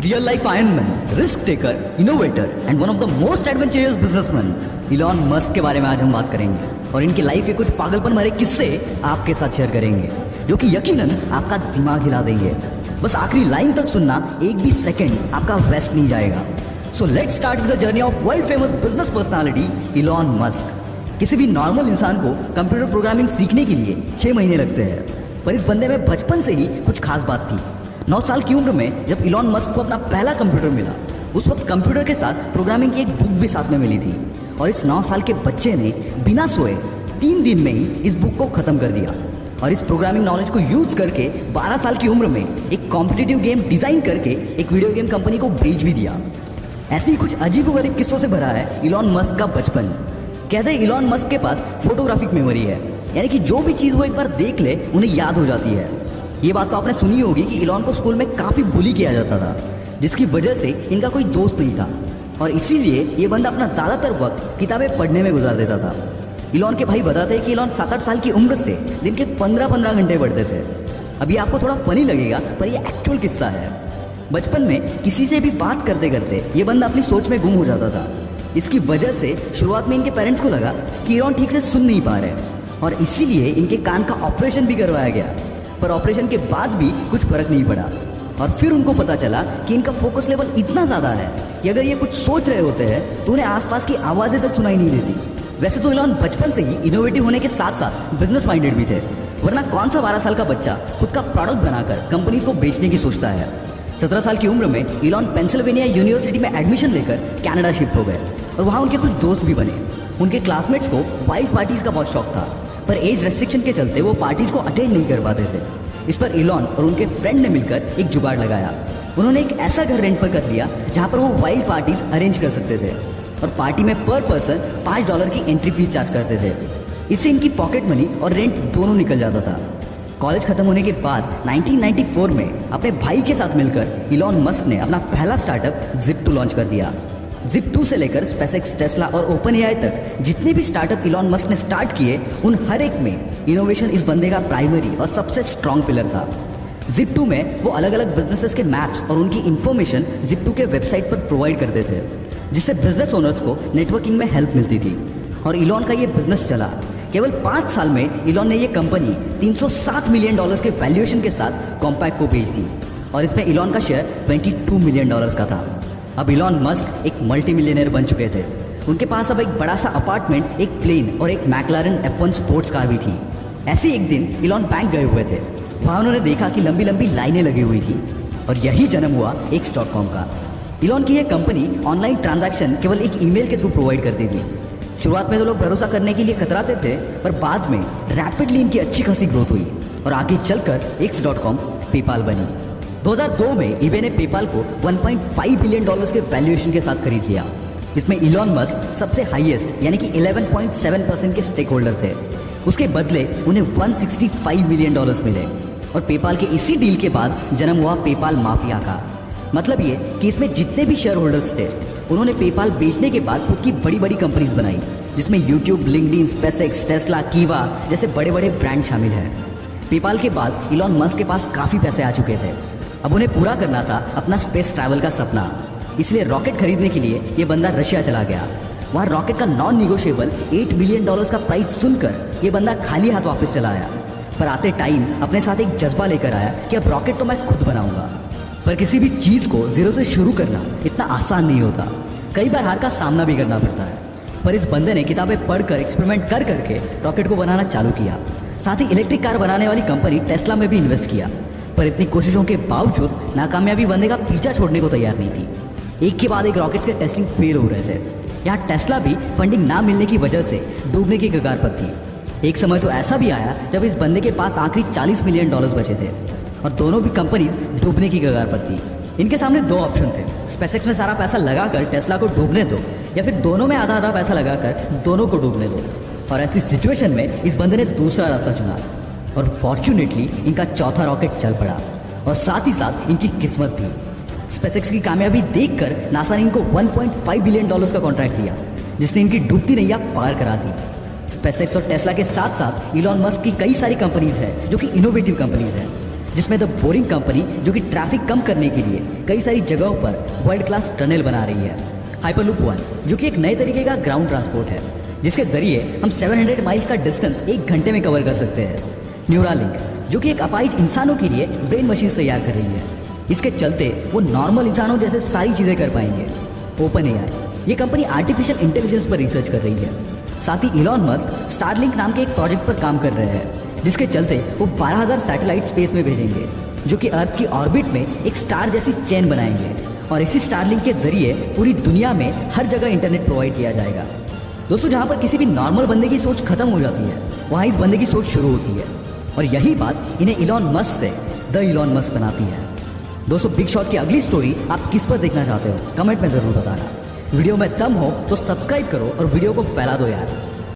real life Iron Man, risk taker, innovator and one of the most adventurous businessman Elon Musk के बारे में आज हम बात करेंगे और इनकी लाइफ के कुछ पागलपन भरे किस्से आपके साथ शेयर करेंगे जो कि यकीनन आपका दिमाग हिला देंगे। बस आखिरी लाइन तक सुनना, एक भी सेकंड आपका वेस्ट नहीं जाएगा। So let's start with the journey of world famous business personality Elon Musk. किसी भी नॉर्मल इंसान को कंप्यूटर प्रोग्रामिंग सीखने के लिए 6 महीने लगते हैं, पर इस बंदे में बचपन से ही कुछ खास बात थी। 9 साल की उम्र में जब इलॉन मस्क को अपना पहला कंप्यूटर मिला, उस वक्त कंप्यूटर के साथ प्रोग्रामिंग की एक बुक भी साथ में मिली थी और इस 9 साल के बच्चे ने बिना सोए 3 दिन में ही इस बुक को ख़त्म कर दिया और इस प्रोग्रामिंग नॉलेज को यूज़ करके 12 साल की उम्र में एक कॉम्पिटिटिव गेम डिज़ाइन करके एक वीडियो गेम कंपनी को बेच भी दिया। ऐसे ही कुछ अजीबोगरीब किस्सों से भरा है इलॉन मस्क का बचपन। कहते हैं इलॉन मस्क के पास फोटोग्राफिक मेमोरी है, यानी कि जो भी चीज़ वो एक बार देख ले उन्हें याद हो जाती है। ये बात तो आपने सुनी होगी कि इलॉन को स्कूल में काफ़ी बुली किया जाता था, जिसकी वजह से इनका कोई दोस्त नहीं था और इसीलिए ये बंदा अपना ज़्यादातर वक्त किताबें पढ़ने में गुजार देता था। इलॉन के भाई बताते हैं कि इलॉन 7-8 साल की उम्र से दिन के 15-15 घंटे पढ़ते थे। अभी आपको थोड़ा फनी लगेगा, पर ये एक्चुअल किस्सा है। बचपन में किसी से भी बात करते करते ये बंदा अपनी सोच में गुम हो जाता था। इसकी वजह से शुरुआत में इनके पेरेंट्स को लगा कि इलॉन ठीक से सुन नहीं पा रहे और इसीलिए इनके कान का ऑपरेशन भी करवाया गया, पर ऑपरेशन के बाद भी कुछ फर्क नहीं पड़ा। और फिर उनको पता चला कि इनका फोकस लेवल इतना ज़्यादा है कि अगर ये कुछ सोच रहे होते हैं तो उन्हें आसपास की आवाज़ें तक सुनाई नहीं देती। वैसे तो इलॉन बचपन से ही इनोवेटिव होने के साथ साथ बिजनेस माइंडेड भी थे, वरना कौन सा 12 साल का बच्चा खुद का प्रोडक्ट बनाकर कंपनीज को बेचने की सोचता है। 17 साल की उम्र में इलॉन पेंसिल्वेनिया यूनिवर्सिटी में एडमिशन लेकर कनाडा शिफ्ट हो गए और वहाँ उनके कुछ दोस्त भी बने। उनके क्लासमेट्स को वाइल्ड पार्टीज़ का बहुत शौक था, पर एज रेस्ट्रिक्शन के चलते वो पार्टीज़ को अटेंड नहीं कर पाते थे। इस पर इलॉन और उनके फ्रेंड ने मिलकर एक जुगाड़ लगाया। उन्होंने एक ऐसा घर रेंट पर कर लिया जहाँ पर वो वाइल्ड पार्टीज अरेंज कर सकते थे और पार्टी में पर पर्सन $5 की एंट्री फीस चार्ज करते थे। इससे इनकी पॉकेट मनी और रेंट दोनों निकल जाता था। कॉलेज खत्म होने के बाद 1994 में अपने भाई के साथ मिलकर इलॉन मस्क ने अपना पहला स्टार्टअप Zip2 लॉन्च कर दिया। Zip2 से लेकर SpaceX, टेस्ला और OpenAI तक जितने भी स्टार्टअप इलॉन मस्क ने स्टार्ट किए, उन हर एक में इनोवेशन इस बंदे का प्राइमरी और सबसे स्ट्रॉन्ग पिलर था। Zip2 में वो अलग अलग बिजनेसेस के मैप्स और उनकी इन्फॉर्मेशन Zip2 के वेबसाइट पर प्रोवाइड करते थे, जिससे बिजनेस ओनर्स को नेटवर्किंग में हेल्प मिलती थी और इलॉन का ये बिजनेस चला। केवल 5 साल में इलॉन ने ये कंपनी $307 मिलियन के वैल्यूएशन के साथ कॉम्पैक्ट को बेच दी और इसमें इलॉन का शेयर $22 मिलियन का था। अब इलॉन मस्क एक मल्टी मिलियनर बन चुके थे। उनके पास अब एक बड़ा सा अपार्टमेंट, एक प्लेन और एक मैक्लारेन F1 स्पोर्ट्स कार भी थी। ऐसे एक दिन इलॉन बैंक गए हुए थे। वहाँ उन्होंने देखा कि लंबी लंबी लाइनें लगी हुई थी और यही जन्म हुआ X.com का। इलॉन की यह कंपनी ऑनलाइन ट्रांजैक्शन केवल एक ईमेल के थ्रू प्रोवाइड करती थी। शुरुआत में तो लोग भरोसा करने के लिए कतराते थे, पर बाद में रैपिडली इनकी अच्छी खासी ग्रोथ हुई और आगे चलकर X.com पेपाल बनी। 2002 में eBay ने पेपाल को $1.5 बिलियन के वैल्यूएशन के साथ खरीद लिया। इसमें इलॉन मस्क सबसे हाईएस्ट यानी कि 11.7% के स्टेक होल्डर थे। उसके बदले उन्हें $165 मिलियन मिले और पेपाल के इसी डील के बाद जन्म हुआ पेपाल माफिया का। मतलब ये कि इसमें जितने भी शेयर होल्डर्स थे, उन्होंने पेपाल बेचने के बाद खुद की बड़ी बड़ी कंपनीज बनाई, जिसमें यूट्यूब, लिंक्डइन, SpaceX, टेस्ला, कीवा जैसे बड़े बड़े ब्रांड शामिल हैं। पेपाल के बाद इलॉन मस्क के पास काफ़ी पैसे आ चुके थे। अब उन्हें पूरा करना था अपना स्पेस ट्रैवल का सपना, इसलिए रॉकेट खरीदने के लिए ये बंदा रशिया चला गया। वहाँ रॉकेट का नॉन निगोशिएबल $8 मिलियन का प्राइस सुनकर ये बंदा खाली हाथ वापस चला आया, पर आते टाइम अपने साथ एक जज्बा लेकर आया कि अब रॉकेट तो मैं खुद बनाऊंगा। पर किसी भी चीज़ को जीरो से शुरू करना इतना आसान नहीं होता, कई बार हार का सामना भी करना पड़ता है। पर इस बंदे ने किताबें पढ़कर, एक्सपेरिमेंट कर करके रॉकेट को बनाना चालू किया। साथ ही इलेक्ट्रिक कार बनाने वाली कंपनी टेस्ला में भी इन्वेस्ट किया, पर इतनी कोशिशों के बावजूद नाकामयाबी बंदे का पीछा छोड़ने को तैयार नहीं थी। एक के बाद एक रॉकेट्स के टेस्टिंग फेल हो रहे थे। यहाँ टेस्ला भी फंडिंग ना मिलने की वजह से डूबने की कगार पर थी। एक समय तो ऐसा भी आया जब इस बंदे के पास आखिरी $40 मिलियन बचे थे और दोनों भी कंपनीज डूबने की कगार पर थी। इनके सामने 2 ऑप्शन थे, SpaceX में सारा पैसा लगाकर टेस्ला को डूबने दो या फिर दोनों में आधा आधा पैसा लगाकर दोनों को डूबने दो। और ऐसी सिचुएशन में इस बंदे ने दूसरा रास्ता चुना और फॉर्चुनेटली इनका चौथा रॉकेट चल पड़ा और साथ ही साथ इनकी किस्मत भी। SpaceX की कामयाबी देखकर नासा ने इनको $1.5 बिलियन का कॉन्ट्रैक्ट दिया, जिसने इनकी डूबती नैया पार करा दी। SpaceX और टेस्ला के साथ साथ इलॉन मस्क की कई सारी कंपनीज हैं जो कि इनोवेटिव कंपनीज हैं। जिसमें द बोरिंग कंपनी जो कि ट्रैफिक कम करने के लिए कई सारी जगहों पर वर्ल्ड क्लास टनल बना रही है। हाइपरलूप 1 जो कि एक नए तरीके का ग्राउंड ट्रांसपोर्ट है, जिसके जरिए हम 700 माइल्स का डिस्टेंस 1 घंटे में कवर कर सकते हैं। न्यूरालिंक जो कि एक अपाहिज इंसानों के लिए ब्रेन मशीन तैयार कर रही है, इसके चलते वो नॉर्मल इंसानों जैसे सारी चीज़ें कर पाएंगे। ओपन एआई ये कंपनी आर्टिफिशियल इंटेलिजेंस पर रिसर्च कर रही है। साथ ही इलॉन मस्क स्टारलिंक नाम के एक प्रोजेक्ट पर काम कर रहे हैं, जिसके चलते वो 12,000 सैटेलाइट स्पेस में भेजेंगे, जो कि अर्थ की ऑर्बिट में एक स्टार जैसी चेन बनाएंगे। और इसी स्टारलिंक के जरिए पूरी दुनिया में हर जगह इंटरनेट प्रोवाइड किया जाएगा। दोस्तों, जहाँ पर किसी भी नॉर्मल बंदे की सोच खत्म हो जाती है, वहाँ इस बंदे की सोच शुरू होती है। और यही बात इन्हें इलॉन मस्क से द इलॉन मस्क बनाती है। दोस्तों, बिग शॉट की अगली स्टोरी आप किस पर देखना चाहते हो, कमेंट में ज़रूर बताना। वीडियो में दम हो तो सब्सक्राइब करो और वीडियो को फैला दो यार।